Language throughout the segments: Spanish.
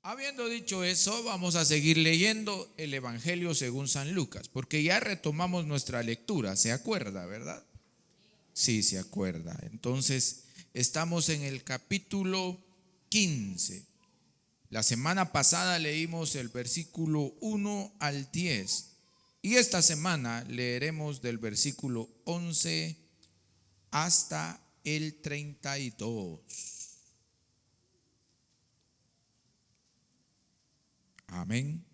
Habiendo dicho eso, vamos a seguir leyendo el Evangelio según San Lucas, porque ya retomamos nuestra lectura, ¿se acuerda, verdad? Sí, se acuerda. Entonces, estamos en el capítulo 15. La semana pasada leímos el versículo 1 al 10 y esta semana leeremos del versículo 11 hasta el 32. Amén.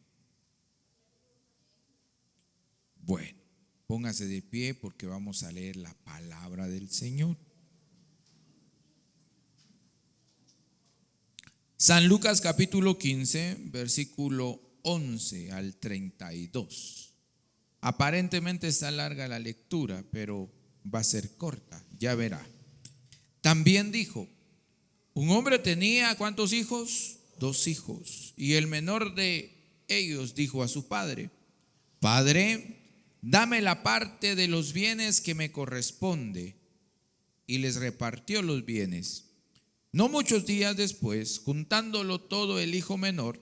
Bueno, póngase de pie porque vamos a leer la palabra del Señor. San Lucas capítulo 15, versículo 11 al 32. Aparentemente está larga la lectura, pero va a ser corta, ya verá. También dijo, un hombre tenía ¿cuántos hijos? 2 hijos. Y el menor de ellos dijo a su padre, Padre, dame la parte de los bienes que me corresponde. Y les repartió los bienes. No muchos días después, juntándolo todo el hijo menor,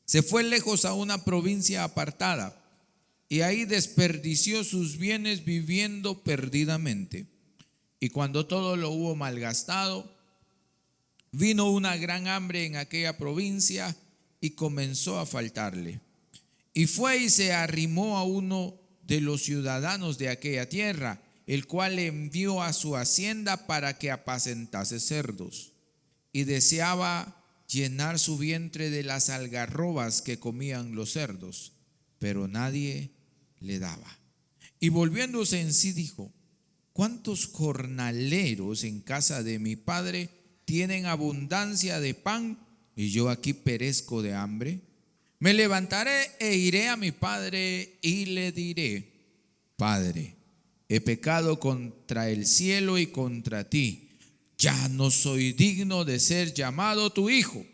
se fue lejos a una provincia apartada y ahí desperdició sus bienes viviendo perdidamente. Y cuando todo lo hubo malgastado, vino una gran hambre en aquella provincia y comenzó a faltarle. Y fue y se arrimó a uno de los ciudadanos de aquella tierra, el cual le envió a su hacienda para que apacentase cerdos. Y deseaba llenar su vientre de las algarrobas que comían los cerdos, pero nadie le daba. Y volviéndose en sí dijo, ¿cuántos jornaleros en casa de mi padre tienen abundancia de pan y yo aquí perezco de hambre? Me levantaré e iré a mi padre y le diré, Padre, he pecado contra el cielo y contra ti. Ya no soy digno de ser llamado tu hijo.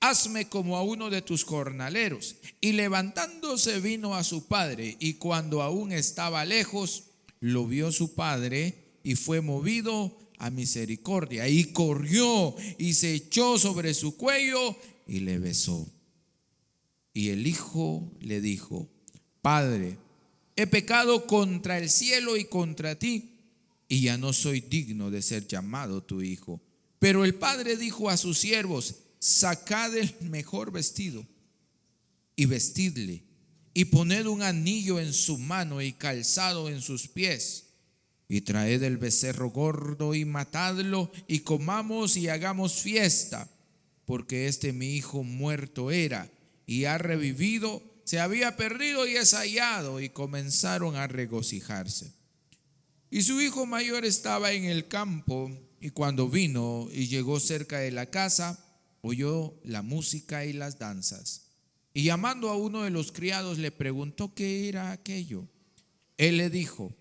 Hazme como a uno de tus jornaleros. Y levantándose vino a su padre, y cuando aún estaba lejos, lo vio su padre y fue movido a misericordia. Y corrió y se echó sobre su cuello y le besó. Y el hijo le dijo, Padre, he pecado contra el cielo y contra ti, y ya no soy digno de ser llamado tu hijo. Pero el padre dijo a sus siervos, sacad el mejor vestido y vestidle, y poned un anillo en su mano y calzado en sus pies, y traed el becerro gordo y matadlo, y comamos y hagamos fiesta, porque mi hijo muerto era y ha revivido, se había perdido y es hallado. Y comenzaron a regocijarse. Y su hijo mayor estaba en el campo, y cuando vino y llegó cerca de la casa, oyó la música y las danzas. Y llamando a uno de los criados le preguntó qué era aquello. Él le dijo,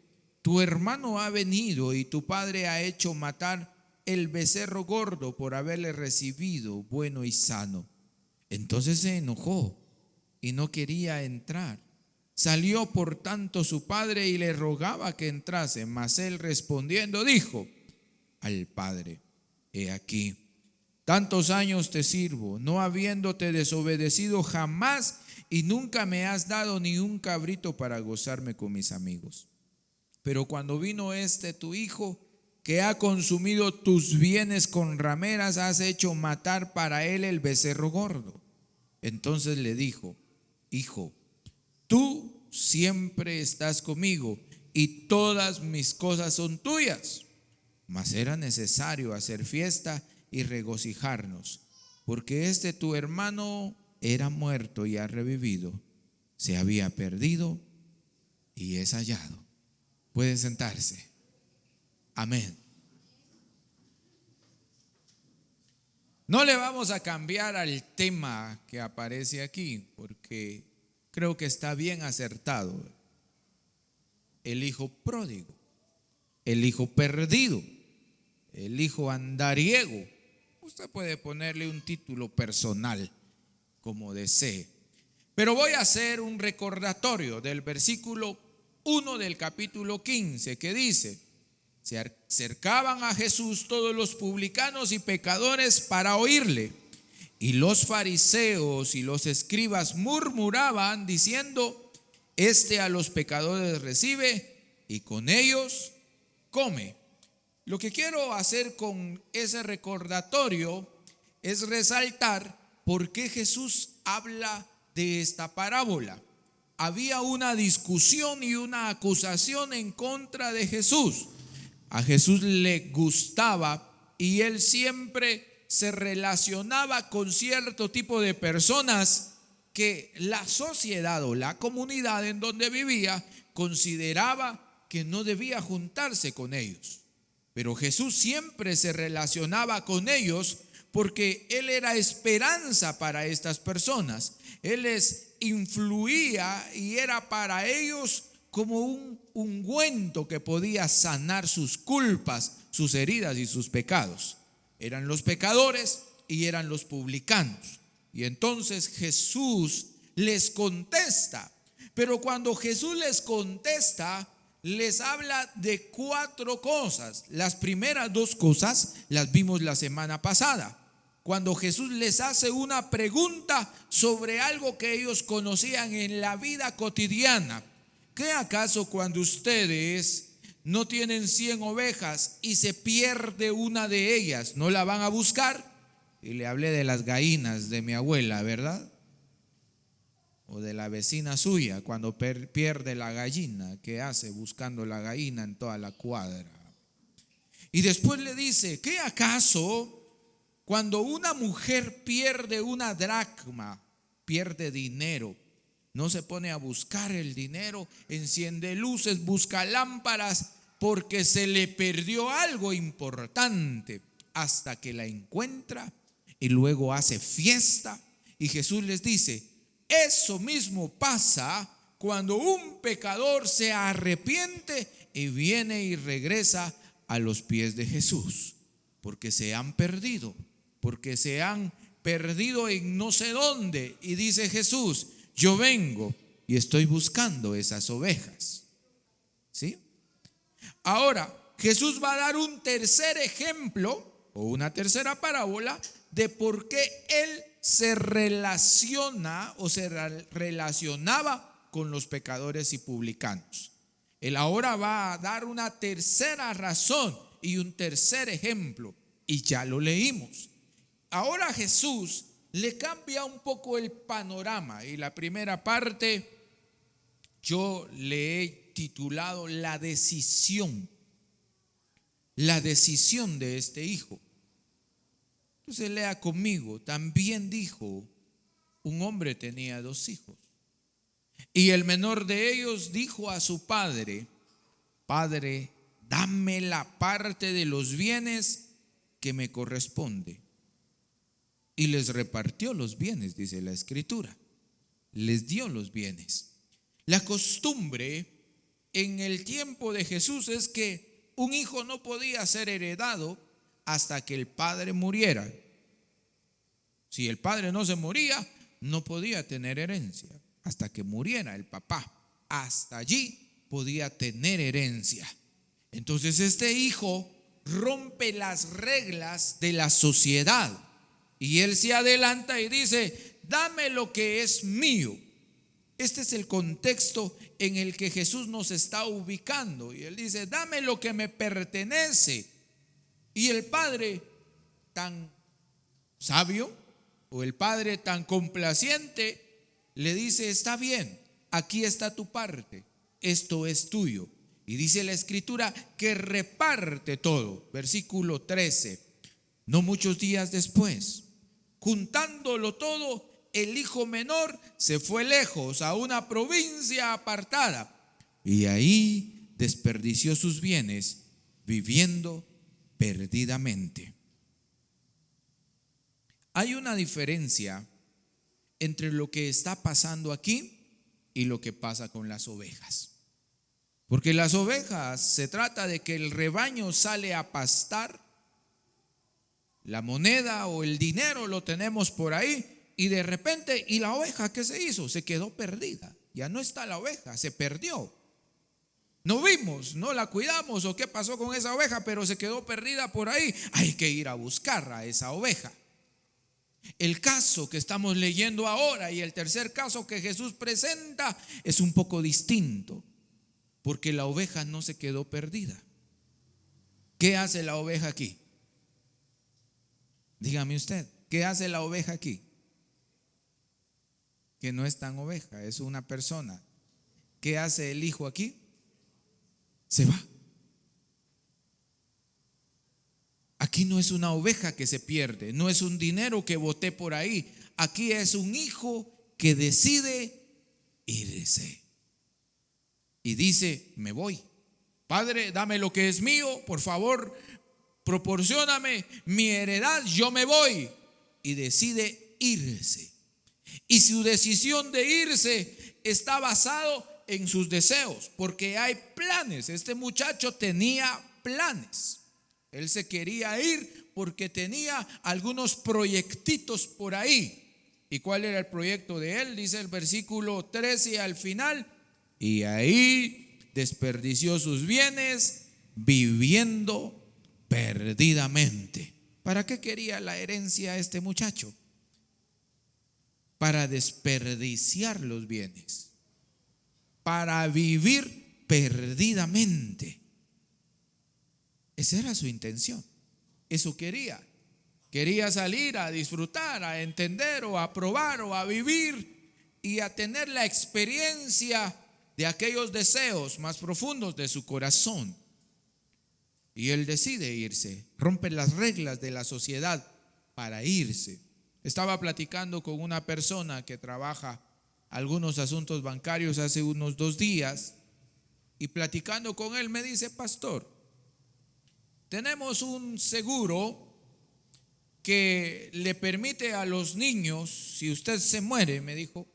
tu hermano ha venido y tu padre ha hecho matar el becerro gordo por haberle recibido bueno y sano. Entonces se enojó y no quería entrar. Salió por tanto su padre y le rogaba que entrase, mas él respondiendo dijo al padre, he aquí, tantos años te sirvo, no habiéndote desobedecido jamás, y nunca me has dado ni un cabrito para gozarme con mis amigos. Pero cuando vino tu hijo, que ha consumido tus bienes con rameras, has hecho matar para él el becerro gordo. Entonces le dijo, hijo, tú siempre estás conmigo y todas mis cosas son tuyas. Mas era necesario hacer fiesta y regocijarnos, porque tu hermano era muerto y ha revivido, se había perdido y es hallado. Puede sentarse. Amén. No le vamos a cambiar al tema que aparece aquí, porque creo que está bien acertado. El hijo pródigo, el hijo perdido, el hijo andariego. Usted puede ponerle un título personal como desee. Pero voy a hacer un recordatorio del versículo 1 del capítulo 15 que dice: se acercaban a Jesús todos los publicanos y pecadores para oírle, Y los fariseos y los escribas murmuraban diciendo: este a los pecadores recibe y con ellos come. Lo que quiero hacer con ese recordatorio es resaltar por qué Jesús habla de esta parábola. Había una discusión y una acusación en contra de Jesús. A Jesús le gustaba y él siempre se relacionaba con cierto tipo de personas que la sociedad o la comunidad en donde vivía consideraba que no debía juntarse con ellos. Pero Jesús siempre se relacionaba con ellos porque Él era esperanza para estas personas. Él les influía y era para ellos como un ungüento que podía sanar sus culpas, sus heridas y sus pecados. Eran los pecadores y eran los publicanos. Y entonces Jesús les contesta. Pero cuando Jesús les contesta, les habla de 4 cosas. Las primeras 2 cosas las vimos la semana pasada, cuando Jesús les hace una pregunta sobre algo que ellos conocían en la vida cotidiana. ¿Qué acaso cuando ustedes no tienen 100 ovejas y se pierde una de ellas, no la van a buscar? Y le hablé de las gallinas de mi abuela, ¿verdad? O de la vecina suya, cuando pierde la gallina, ¿qué hace buscando la gallina en toda la cuadra? Y después le dice: ¿qué acaso cuando una mujer pierde una dracma, pierde dinero, no se pone a buscar el dinero, enciende luces, busca lámparas, porque se le perdió algo importante, hasta que la encuentra y luego hace fiesta? Y Jesús les dice: eso mismo pasa cuando un pecador se arrepiente y viene y regresa a los pies de Jesús, porque se han perdido en no sé dónde. Y dice Jesús: yo vengo y estoy buscando esas ovejas. ¿Sí? Ahora Jesús va a dar un tercer ejemplo o una tercera parábola de por qué Él se relaciona o se relacionaba con los pecadores y publicanos. Él ahora va a dar una tercera razón y un tercer ejemplo, y ya lo leímos. Ahora Jesús le cambia un poco el panorama, y la primera parte yo le he titulado la decisión de este hijo. Entonces lea conmigo: también dijo, un hombre tenía 2 hijos, y el menor de ellos dijo a su padre: Padre, dame la parte de los bienes que me corresponde. Y les repartió los bienes, dice la Escritura. Les dio los bienes. La costumbre en el tiempo de Jesús es que un hijo no podía ser heredado hasta que el padre muriera. Si el padre no se moría, no podía tener herencia hasta que muriera el papá. Hasta allí podía tener herencia. Entonces este hijo rompe las reglas de la sociedad y él se adelanta y dice: dame lo que es mío. Este es el contexto en el que Jesús nos está ubicando, y él dice: dame lo que me pertenece. Y el padre tan sabio, o el padre tan complaciente, le dice: está bien, aquí está tu parte, esto es tuyo. Y dice la Escritura que reparte todo. Versículo 13. No muchos días después, juntándolo todo, el hijo menor se fue lejos a una provincia apartada, y ahí desperdició sus bienes viviendo perdidamente. Hay una diferencia entre lo que está pasando aquí y lo que pasa con las ovejas. Porque las ovejas, se trata de que el rebaño sale a pastar, la moneda o el dinero lo tenemos por ahí, y de repente, ¿y la oveja qué se hizo? Se quedó perdida. Ya no está la oveja, se perdió. No vimos, no la cuidamos, o qué pasó con esa oveja, pero se quedó perdida por ahí. Hay que ir a buscar a esa oveja. El caso que estamos leyendo ahora y el tercer caso que Jesús presenta es un poco distinto, porque la oveja no se quedó perdida. ¿Qué hace la oveja aquí? Dígame usted, ¿qué hace la oveja aquí? Que no es tan oveja, es una persona. ¿Qué hace el hijo aquí? Se va. Aquí no es una oveja que se pierde, no es un dinero que boté por ahí. Aquí es un hijo que decide irse y dice: me voy. Padre, dame lo que es mío, por favor, proporcióname mi heredad, yo me voy. Y decide irse. Y su decisión de irse está basado en sus deseos, porque hay planes. Este muchacho tenía planes. Él se quería ir porque tenía algunos proyectitos por ahí. ¿Y cuál era el proyecto de él? Dice el versículo 13 al final: y ahí desperdició sus bienes viviendo perdidamente. ¿Para qué quería la herencia este muchacho? Para desperdiciar los bienes, para vivir perdidamente. Esa era su intención. Eso quería. Quería salir a disfrutar, a entender o a probar o a vivir y a tener la experiencia de aquellos deseos más profundos de su corazón. Y él decide irse, rompe las reglas de la sociedad para irse. Estaba platicando con una persona que trabaja algunos asuntos bancarios hace unos 2 días, y platicando con él me dice: pastor, tenemos un seguro que le permite a los niños, si usted se muere, me dijo,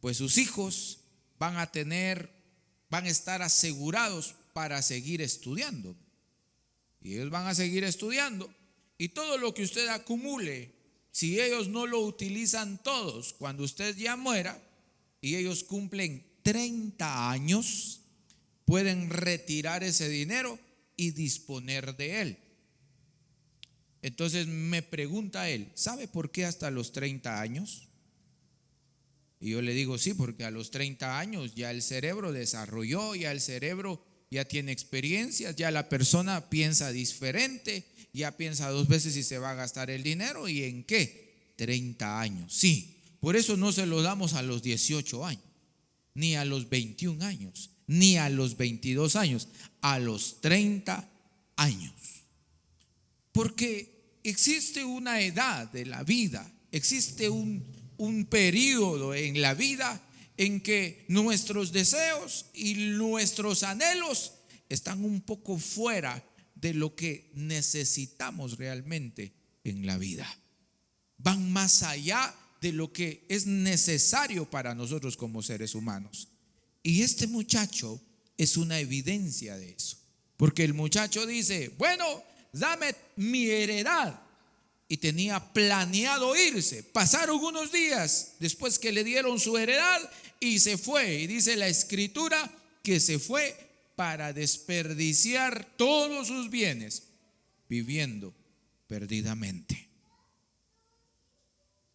pues sus hijos van a estar asegurados para seguir estudiando. Y ellos van a seguir estudiando, y todo lo que usted acumule, si ellos no lo utilizan todos, cuando usted ya muera y ellos cumplen 30 años, pueden retirar ese dinero y disponer de él. Entonces me pregunta él: ¿sabe por qué hasta los 30 años? Y yo le digo: sí, porque a los 30 años ya el cerebro desarrolló, ya el cerebro ya tiene experiencias, ya la persona piensa diferente, ya piensa 2 veces si se va a gastar el dinero y en qué. 30 años, sí. Por eso no se lo damos a los 18 años, ni a los 21 años, ni a los 22 años, a los 30 años. Porque existe una edad de la vida, existe un periodo en la vida en que nuestros deseos y nuestros anhelos están un poco fuera de lo que necesitamos realmente en la vida. Van más allá de lo que es necesario para nosotros como seres humanos. Y este muchacho es una evidencia de eso, porque el muchacho dice: bueno, dame mi heredad. Y tenía planeado irse. Pasaron unos días después que le dieron su heredad y se fue. Y dice la escritura que se fue para desperdiciar todos sus bienes, viviendo perdidamente.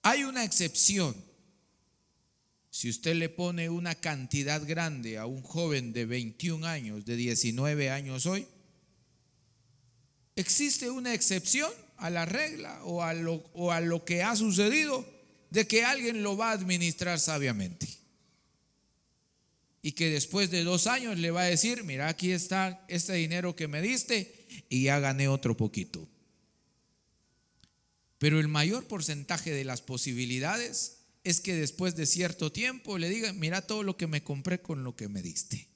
Hay una excepción. Si usted le pone una cantidad grande a un joven de 21 años, de 19 años hoy, existe una excepción a la regla o a lo que ha sucedido, de que alguien lo va a administrar sabiamente y que después de 2 años le va a decir: mira, aquí está este dinero que me diste y ya gané otro poquito. Pero el mayor porcentaje de las posibilidades es que después de cierto tiempo le digan: mira todo lo que me compré con lo que me diste.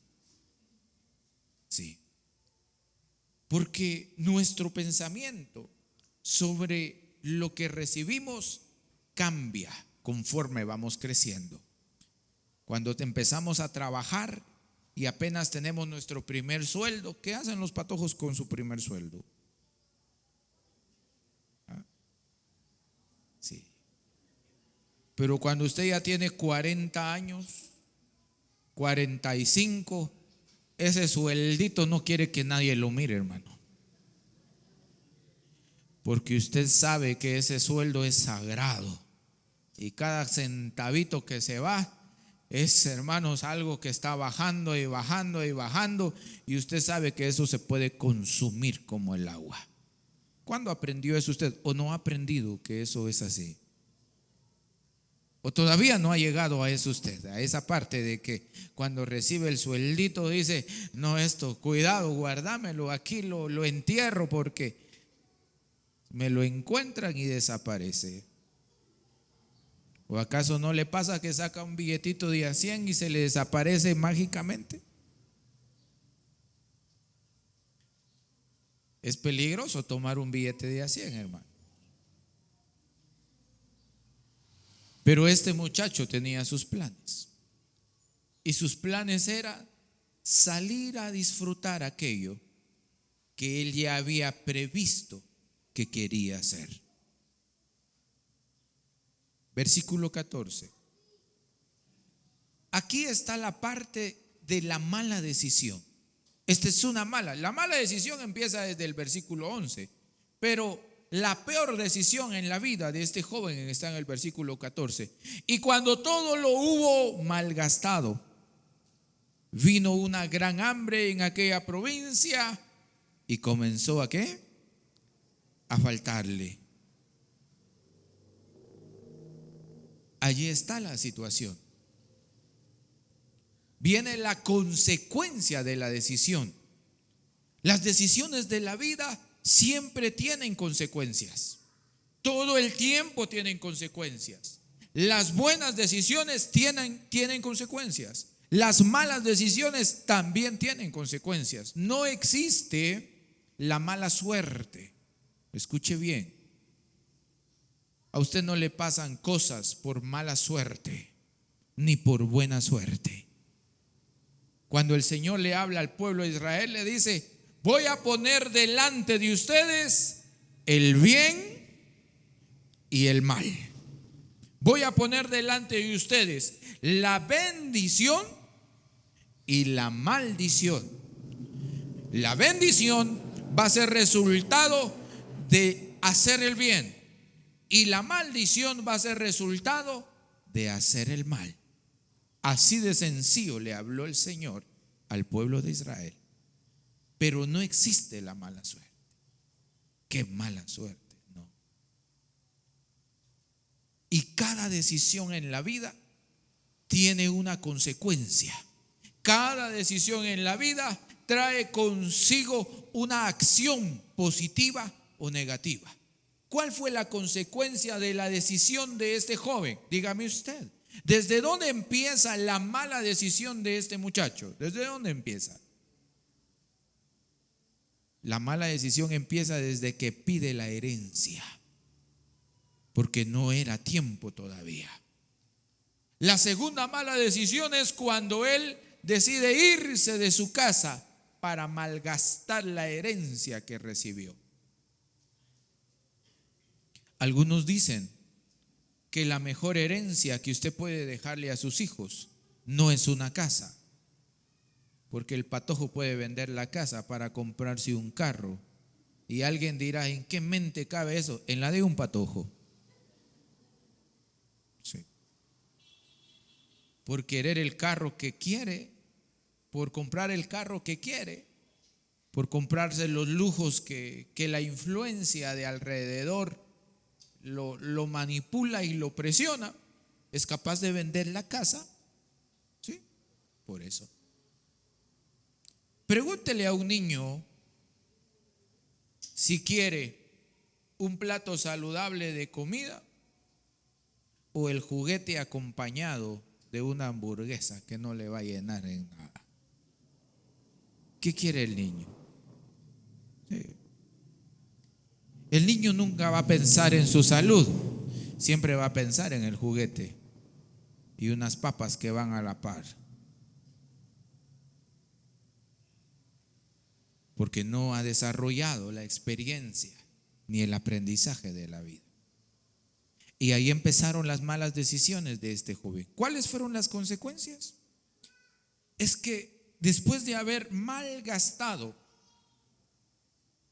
Sí. Porque nuestro pensamiento sobre lo que recibimos cambia conforme vamos creciendo. Cuando empezamos a trabajar y apenas tenemos nuestro primer sueldo, ¿qué hacen los patojos con su primer sueldo? ¿Ah? Sí. Pero cuando usted ya tiene 40 años, 45, ese sueldito no quiere que nadie lo mire, hermano. porque usted sabe que ese sueldo es sagrado y cada centavito que se va es, hermanos, algo que está bajando y bajando y bajando, y usted sabe que eso se puede consumir como el agua. ¿Cuándo aprendió eso usted? ¿O no ha aprendido que eso es así? ¿O todavía no ha llegado a eso usted? A esa parte de que cuando recibe el sueldito dice: no, esto, cuidado, guárdamelo, aquí lo entierro porque me lo encuentran y desaparece. ¿O acaso no le pasa que saca un billetito de a 100 y se le desaparece mágicamente? Es peligroso tomar un billete de a 100, hermano. Pero este muchacho tenía sus planes. Y sus planes era salir a disfrutar aquello que él ya había previsto que quería hacer. Versículo 14. Aquí está la parte de la mala decisión. Esta es una mala. La mala decisión empieza desde el versículo 11. Pero la peor decisión en la vida de este joven está en el versículo 14. Y cuando todo lo hubo malgastado, vino una gran hambre en aquella provincia y comenzó ¿a qué? A faltarle. Allí está la situación. Viene la consecuencia de la decisión. Las decisiones de la vida siempre tienen consecuencias. Todo el tiempo tienen consecuencias. Las buenas decisiones tienen consecuencias. Las malas decisiones también tienen consecuencias. No existe la mala suerte. Escuche bien. A usted no le pasan cosas por mala suerte, ni por buena suerte. Cuando el Señor le habla al pueblo de Israel, le dice: voy a poner delante de ustedes el bien y el mal. Voy a poner delante de ustedes la bendición y la maldición. La bendición va a ser resultado de hacer el bien, y la maldición va a ser resultado de hacer el mal. Así de sencillo le habló el Señor al pueblo de Israel. Pero no existe la mala suerte. Qué mala suerte, no. Y cada decisión en la vida tiene una consecuencia. Cada decisión en la vida trae consigo una acción positiva o negativa. ¿Cuál fue la consecuencia de la decisión de este joven? Dígame usted. ¿Desde dónde empieza la mala decisión de este muchacho? ¿Desde dónde empieza? La mala decisión empieza desde que pide la herencia, porque no era tiempo todavía. La segunda mala decisión es cuando él decide irse de su casa para malgastar la herencia que recibió. Algunos dicen que la mejor herencia que usted puede dejarle a sus hijos no es una casa, porque el patojo puede vender la casa para comprarse un carro. Y alguien dirá: ¿en qué mente cabe eso? En la de un patojo. Sí. Por querer el carro que quiere, por comprar el carro que quiere, por comprarse los lujos que la influencia de alrededor lo manipula y lo presiona, es capaz de vender la casa. ¿Sí? Por eso. Pregúntele a un niño si quiere un plato saludable de comida o el juguete acompañado de una hamburguesa que no le va a llenar en nada. ¿Qué quiere el niño? Sí. El niño nunca va a pensar en su salud, siempre va a pensar en el juguete y unas papas que van a la par, porque no ha desarrollado la experiencia ni el aprendizaje de la vida. Y ahí empezaron las malas decisiones de este joven. ¿Cuáles fueron las consecuencias? Es que después de haber malgastado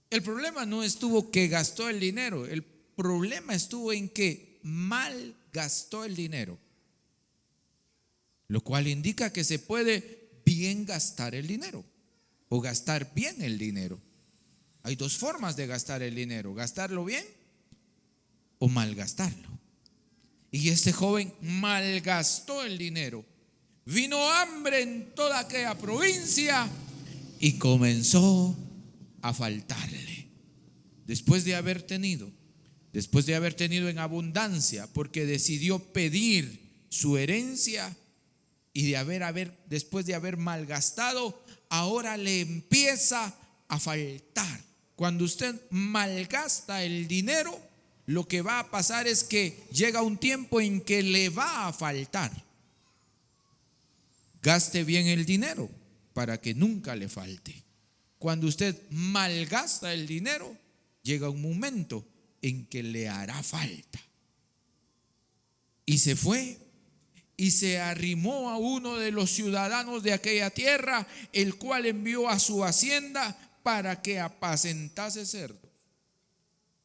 El problema no estuvo que gastó el dinero, el problema estuvo en que mal gastó el dinero, lo cual indica que se puede bien gastar el dinero o gastar bien el dinero. Hay dos formas de gastar el dinero: gastarlo bien o malgastarlo. Y este joven malgastó el dinero. Vino hambre en toda aquella provincia y comenzó a faltarle. Después de haber tenido en abundancia, porque decidió pedir su herencia, y después de haber malgastado, ahora le empieza a faltar. Cuando usted malgasta el dinero, lo que va a pasar es que llega un tiempo en que le va a faltar. Gaste bien el dinero para que nunca le falte. Cuando usted malgasta el dinero, llega un momento en que le hará falta. Y se fue y se arrimó a uno de los ciudadanos de aquella tierra, el cual envió a su hacienda para que apacentase cerdos.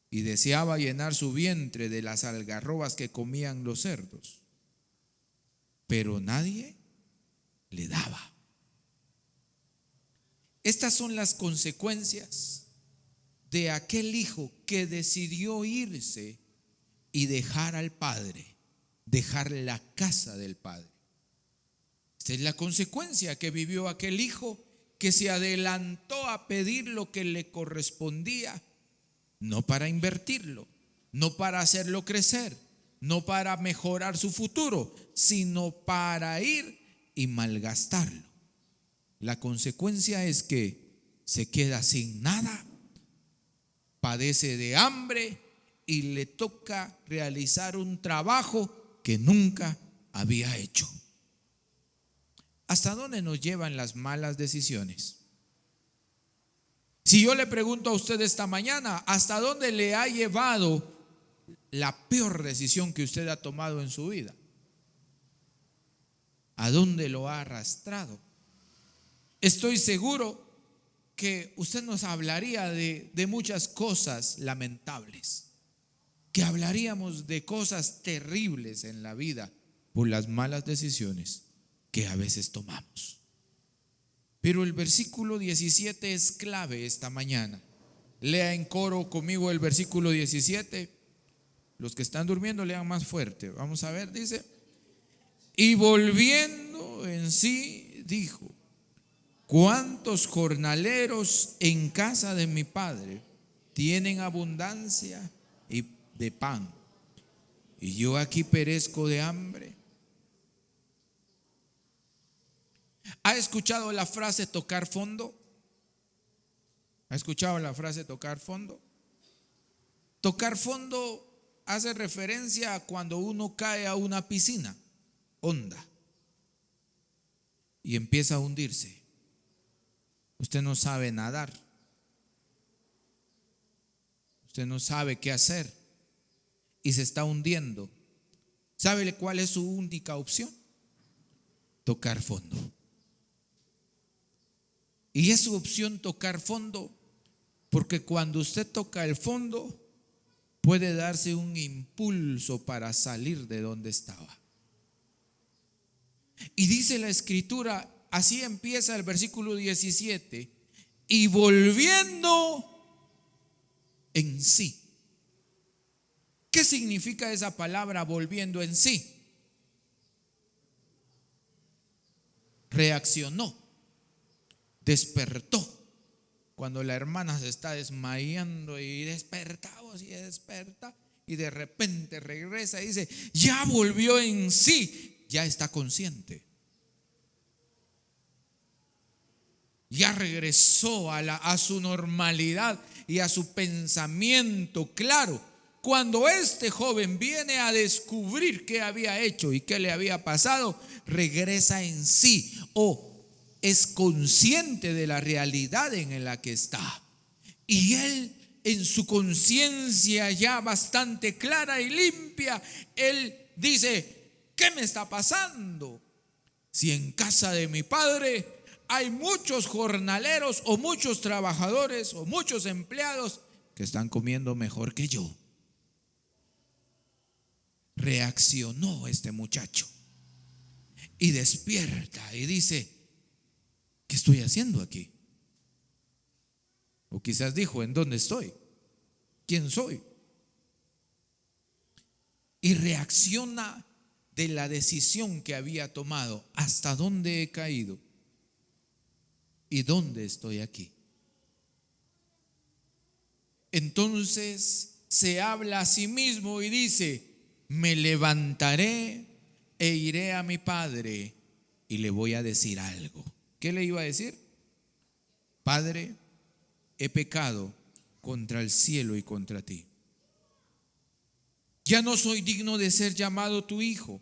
Y deseaba llenar su vientre de las algarrobas que comían los cerdos, pero nadie le daba. Estas son las consecuencias de aquel hijo que decidió irse y dejar al padre, dejar la casa del padre. Esta es la consecuencia que vivió aquel hijo que se adelantó a pedir lo que le correspondía, no para invertirlo, no para hacerlo crecer, no para mejorar su futuro, sino para ir y malgastarlo. La consecuencia es que se queda sin nada, padece de hambre y le toca realizar un trabajo que nunca había hecho. ¿Hasta dónde nos llevan las malas decisiones? Si yo le pregunto a usted esta mañana, ¿hasta dónde le ha llevado la peor decisión que usted ha tomado en su vida? ¿A dónde lo ha arrastrado? Estoy seguro que usted nos hablaría de muchas cosas lamentables, que hablaríamos de cosas terribles en la vida por las malas decisiones que a veces tomamos. Pero el versículo 17 es clave esta mañana. Lea en coro conmigo el versículo 17. Los que están durmiendo lean más fuerte. Vamos a ver, dice: y volviendo en sí dijo: ¿cuántos jornaleros en casa de mi padre tienen abundancia y de pan, y yo aquí perezco de hambre? ¿Ha escuchado la frase tocar fondo? ¿Ha escuchado la frase tocar fondo? Tocar fondo hace referencia a cuando uno cae a una piscina honda y empieza a hundirse. Usted no sabe nadar, usted no sabe qué hacer y se está hundiendo. ¿Sabe cuál es su única opción? Tocar fondo. Y es su opción tocar fondo, porque cuando usted toca el fondo puede darse un impulso para salir de donde estaba. Y dice la escritura, así empieza el versículo 17: y volviendo en sí. ¿Qué significa esa palabra volviendo en sí? Reaccionó, despertó. Cuando la hermana se está desmayando y despertamos y desperta, y de repente regresa y dice: ya volvió en sí, ya está consciente, ya regresó a su normalidad y a su pensamiento claro. Cuando este joven viene a descubrir qué había hecho y qué le había pasado, regresa en sí o es consciente de la realidad en la que está. Y él, en su conciencia ya bastante clara y limpia, él dice: ¿qué me está pasando? Si en casa de mi padre hay muchos jornaleros o muchos trabajadores o muchos empleados que están comiendo mejor que yo. Reaccionó este muchacho y despierta y dice: ¿qué estoy haciendo aquí? O quizás dijo: ¿en dónde estoy? ¿Quién soy? Y reacciona de la decisión que había tomado. ¿Hasta dónde he caído? ¿Y dónde estoy aquí? Entonces se habla a sí mismo y dice: me levantaré e iré a mi padre y le voy a decir algo. ¿Qué le iba a decir? Padre, he pecado contra el cielo y contra ti. Ya no soy digno de ser llamado tu hijo.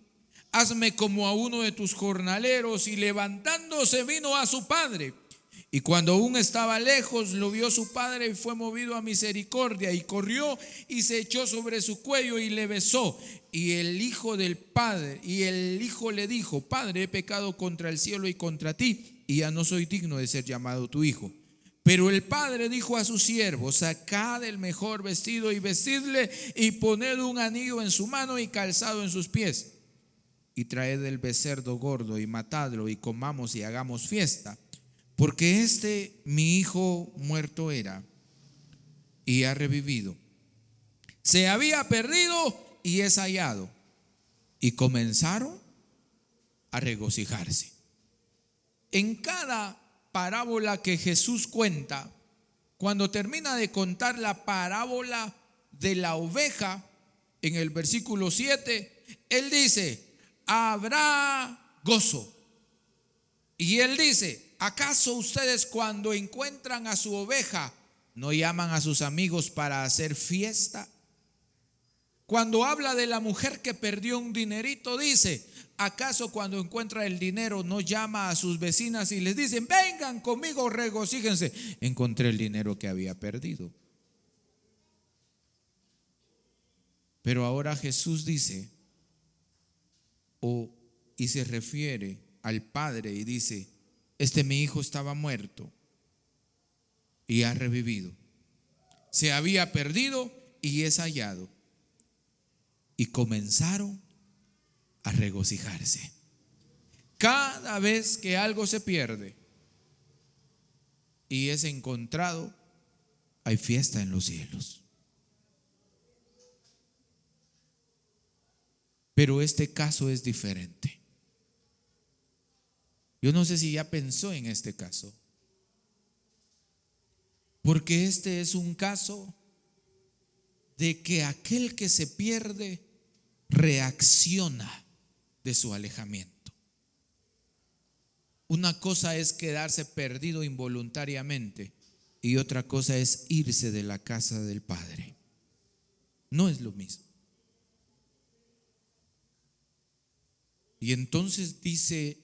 Hazme como a uno de tus jornaleros. Y levantándose vino a su padre. Y cuando aún estaba lejos, lo vio su padre y fue movido a misericordia. Y corrió y se echó sobre su cuello y le besó. Y el hijo le dijo: Padre, he pecado contra el cielo y contra ti, y ya no soy digno de ser llamado tu hijo. Pero el padre dijo a sus siervos: sacad el mejor vestido y vestidle, y poned un anillo en su mano y calzado en sus pies. Y traed el becerro gordo y matadlo, y comamos y hagamos fiesta. Porque mi hijo muerto era y ha revivido. Se había perdido y es hallado. Y comenzaron a regocijarse. En cada parábola que Jesús cuenta, cuando termina de contar la parábola de la oveja, en el versículo 7, Él dice: habrá gozo. Y Él dice: ¿acaso ustedes cuando encuentran a su oveja no llaman a sus amigos para hacer fiesta? Cuando habla de la mujer que perdió un dinerito, dice: ¿acaso cuando encuentra el dinero no llama a sus vecinas y les dicen: vengan conmigo, regocíjense, encontré el dinero que había perdido? Pero ahora Jesús dice, y se refiere al padre y dice: mi hijo estaba muerto y ha revivido. Se había perdido y es hallado. Y comenzaron a regocijarse. Cada vez que algo se pierde y es encontrado, hay fiesta en los cielos. Pero este caso es diferente. Yo no sé si ya pensó en este caso, porque este es un caso de que aquel que se pierde reacciona de su alejamiento. Una cosa es quedarse perdido involuntariamente y otra cosa es irse de la casa del Padre. No es lo mismo. Y entonces dice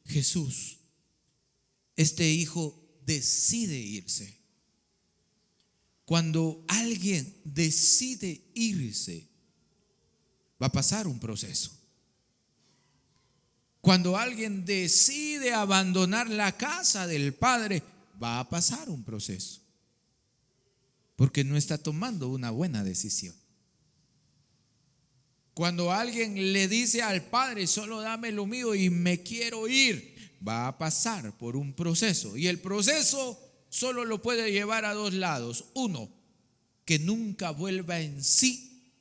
Jesús: este hijo decide irse. Cuando alguien decide irse, va a pasar un proceso. Cuando alguien decide abandonar la casa del Padre, va a pasar un proceso, porque no está tomando una buena decisión. Cuando alguien le dice al Padre: solo dame lo mío y me quiero ir, va a pasar por un proceso. Y el proceso solo lo puede llevar a dos lados: uno, que nunca vuelva en sí;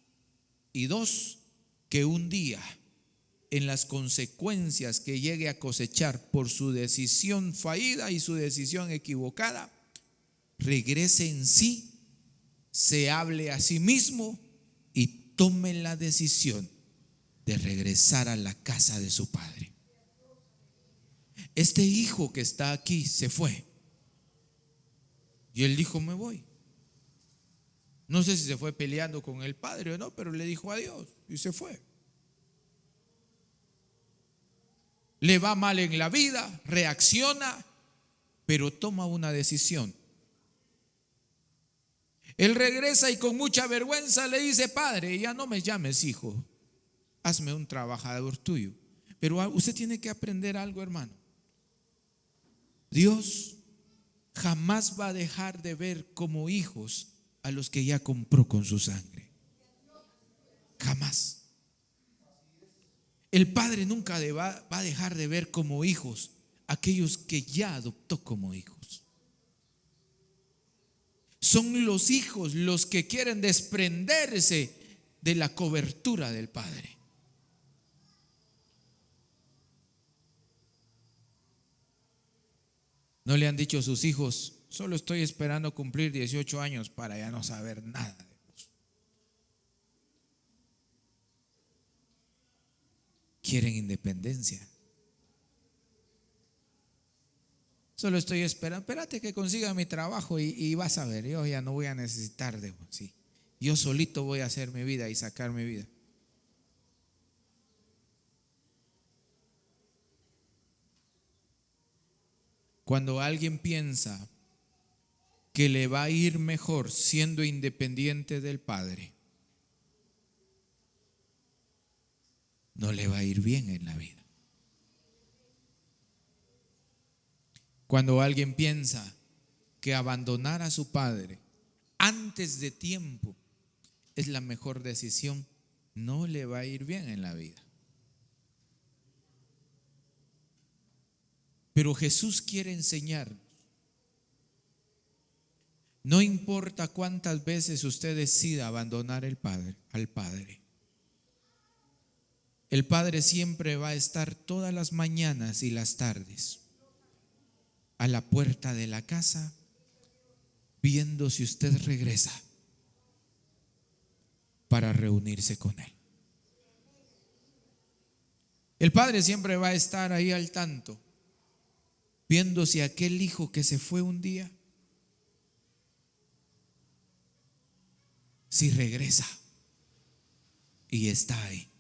y dos, que un día, en las consecuencias que llegue a cosechar por su decisión fallida y su decisión equivocada, regrese en sí, se hable a sí mismo y tome la decisión de regresar a la casa de su padre. Este hijo que está aquí se fue y él dijo: me voy. No sé si se fue peleando con el padre o no, pero le dijo adiós y se fue. Le va mal en la vida, reacciona, pero toma una decisión. Él regresa y con mucha vergüenza le dice: padre, ya no me llames hijo, hazme un trabajador tuyo. Pero usted tiene que aprender algo, hermano. Dios jamás va a dejar de ver como hijos a los que ya compró con su sangre. Jamás. El Padre nunca va a dejar de ver como hijos a aquellos que ya adoptó como hijos. Son los hijos los que quieren desprenderse de la cobertura del Padre. ¿No le han dicho a sus hijos: solo estoy esperando cumplir 18 años para ya no saber nada de vos? Quieren independencia. Solo estoy esperando, espérate que consiga mi trabajo y vas a ver, yo ya no voy a necesitar de vos. Sí. Yo solito voy a hacer mi vida y sacar mi vida. Cuando alguien piensa que le va a ir mejor siendo independiente del Padre, no le va a ir bien en la vida. Cuando alguien piensa que abandonar a su padre antes de tiempo es la mejor decisión, no le va a ir bien en la vida. Pero Jesús quiere enseñarnos: no importa cuántas veces usted decida abandonar al Padre, el Padre siempre va a estar todas las mañanas y las tardes a la puerta de la casa, viendo si usted regresa para reunirse con Él. El Padre siempre va a estar ahí al tanto, viendo si aquel hijo que se fue un día, si regresa y está ahí.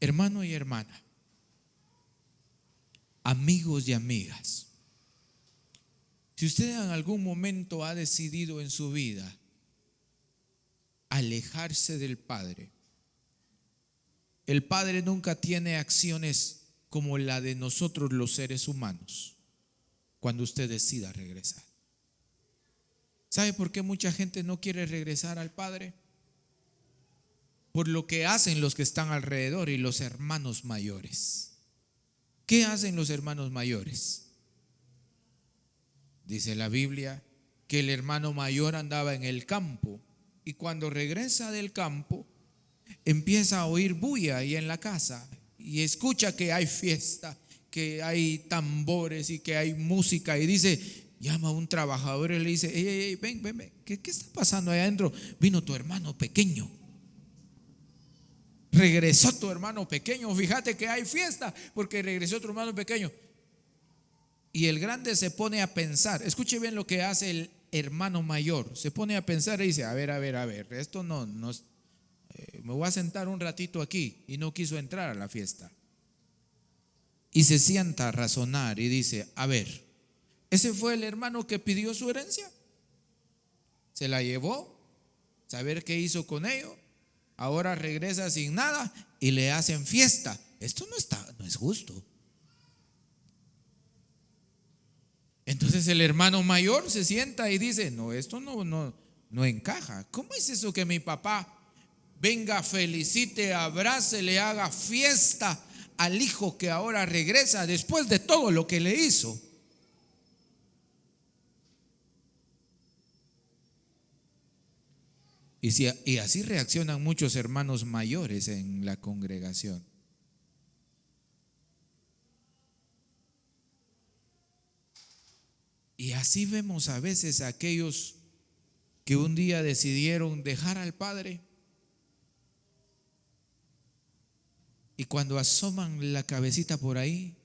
Hermano y hermana, amigos y amigas, si usted en algún momento ha decidido en su vida alejarse del Padre, el Padre nunca tiene acciones como la de nosotros los seres humanos cuando usted decida regresar. ¿Sabe por qué mucha gente no quiere regresar al Padre? Por lo que hacen los que están alrededor y los hermanos mayores. ¿Qué hacen los hermanos mayores? Dice la Biblia que el hermano mayor andaba en el campo y cuando regresa del campo empieza a oír bulla ahí en la casa y escucha que hay fiesta, que hay tambores y que hay música, y dice, llama a un trabajador y le dice: ey, ven, ¿qué está pasando ahí adentro? Vino tu hermano pequeño. Regresó tu hermano pequeño, fíjate que hay fiesta porque regresó tu hermano pequeño. Y el grande se pone a pensar, escuche bien lo que hace el hermano mayor, se pone a pensar y dice: a ver, esto no me voy a sentar un ratito aquí, y no quiso entrar a la fiesta. Y se sienta a razonar y dice: a ver, ese fue el hermano que pidió su herencia, se la llevó, saber qué hizo con ello, ahora regresa sin nada y le hacen fiesta. Esto no es justo. Entonces el hermano mayor se sienta y dice: no, esto no encaja. ¿Cómo es eso que mi papá venga, felicite, abrace, le haga fiesta al hijo que ahora regresa después de todo lo que le hizo? Y así reaccionan muchos hermanos mayores en la congregación. Y así vemos a veces a aquellos que un día decidieron dejar al Padre, y cuando asoman la cabecita por ahí,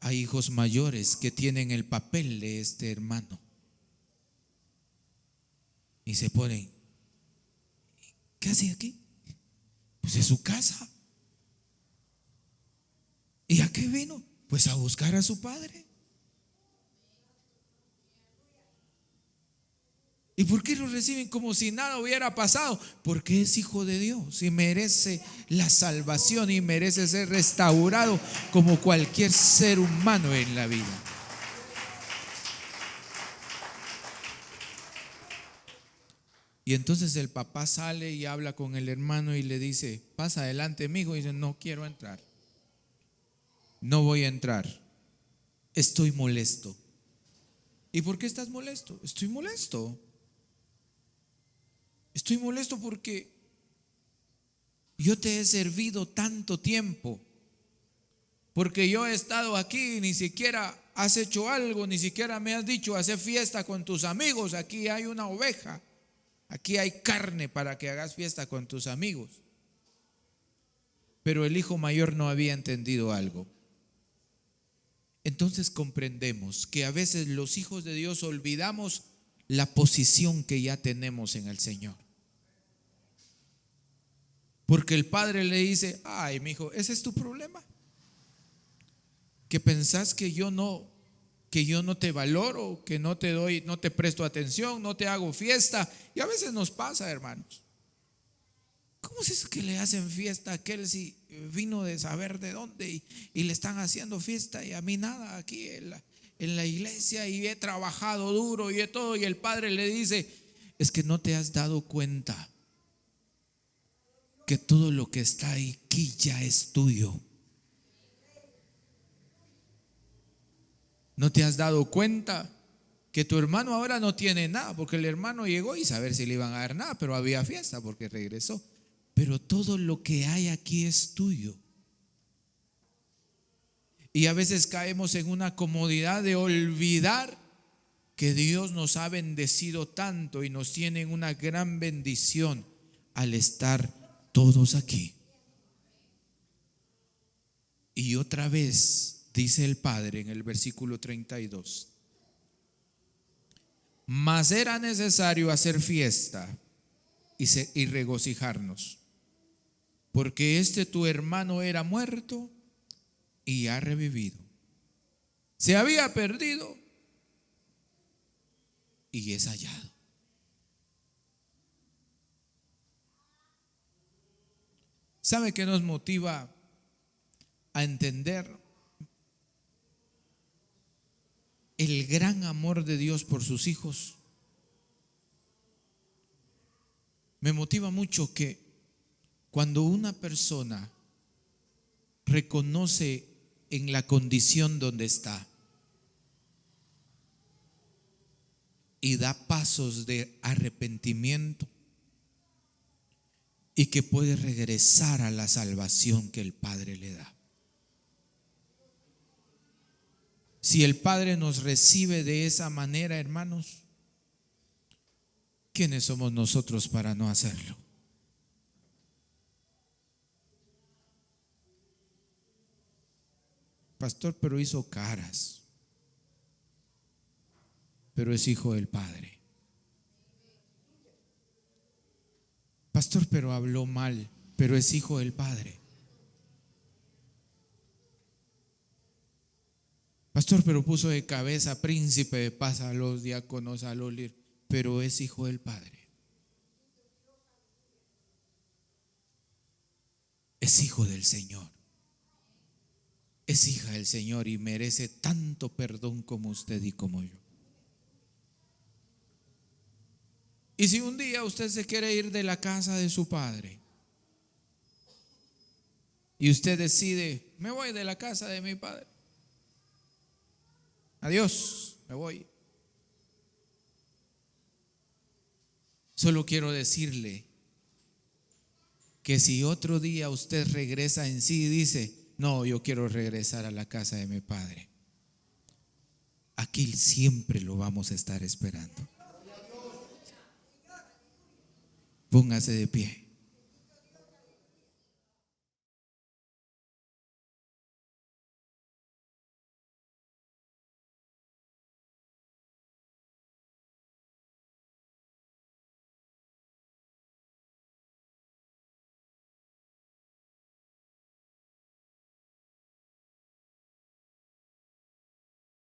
hay hijos mayores que tienen el papel de este hermano y se ponen: ¿qué hace aquí? Pues es su casa. ¿Y a qué vino? Pues a buscar a su padre. ¿Y por qué lo reciben como si nada hubiera pasado? Porque es hijo de Dios y merece la salvación y merece ser restaurado como cualquier ser humano en la vida. Y entonces el papá sale y habla con el hermano y le dice: pasa adelante, mijo. Y dice: no quiero entrar, no voy a entrar, estoy molesto. ¿Y por qué estás molesto? Estoy molesto porque yo te he servido tanto tiempo, porque yo he estado aquí y ni siquiera has hecho algo, ni siquiera me has dicho: hacer fiesta con tus amigos, aquí hay una oveja, aquí hay carne para que hagas fiesta con tus amigos. Pero el hijo mayor no había entendido algo. Entonces comprendemos que a veces los hijos de Dios olvidamos la posición que ya tenemos en el Señor. Porque el padre le dice: ay, mi hijo, ese es tu problema, que pensás que yo no te valoro, que no te doy, no te presto atención, no te hago fiesta. Y a veces nos pasa, hermanos. ¿Cómo es eso que le hacen fiesta a aquel si vino de saber de dónde y le están haciendo fiesta y a mí nada aquí en la iglesia, y he trabajado duro y todo? Y el padre le dice: es que no te has dado cuenta que todo lo que está aquí ya es tuyo. ¿No te has dado cuenta que tu hermano ahora no tiene nada? Porque el hermano llegó y saber si le iban a dar nada, pero había fiesta porque regresó. Pero todo lo que hay aquí es tuyo. Y a veces caemos en una comodidad de olvidar que Dios nos ha bendecido tanto y nos tiene en una gran bendición al estar todos aquí. Y otra vez dice el Padre en el versículo 32: mas era necesario hacer fiesta y regocijarnos, porque tu hermano era muerto y ha revivido, se había perdido y es hallado. ¿Sabe qué nos motiva a entender el gran amor de Dios por sus hijos? Me motiva mucho que cuando una persona reconoce en la condición donde está y da pasos de arrepentimiento y que puede regresar a la salvación que el Padre le da. Si el Padre nos recibe de esa manera, hermanos, ¿quiénes somos nosotros para no hacerlo? Pastor, pero hizo caras, pero es hijo del Padre. Pastor, pero habló mal, pero es hijo del Padre. Pastor, pero puso de cabeza príncipe de paz a los diáconos, a los líderes, pero es hijo del Padre. Es hijo del Señor. Es hija del Señor y merece tanto perdón como usted y como yo. Y si un día usted se quiere ir de la casa de su padre y usted decide: me voy de la casa de mi padre, adiós, me voy. Solo quiero decirle que si otro día usted regresa en sí y dice: no, yo quiero regresar a la casa de mi padre, aquí siempre lo vamos a estar esperando. Póngase de pie.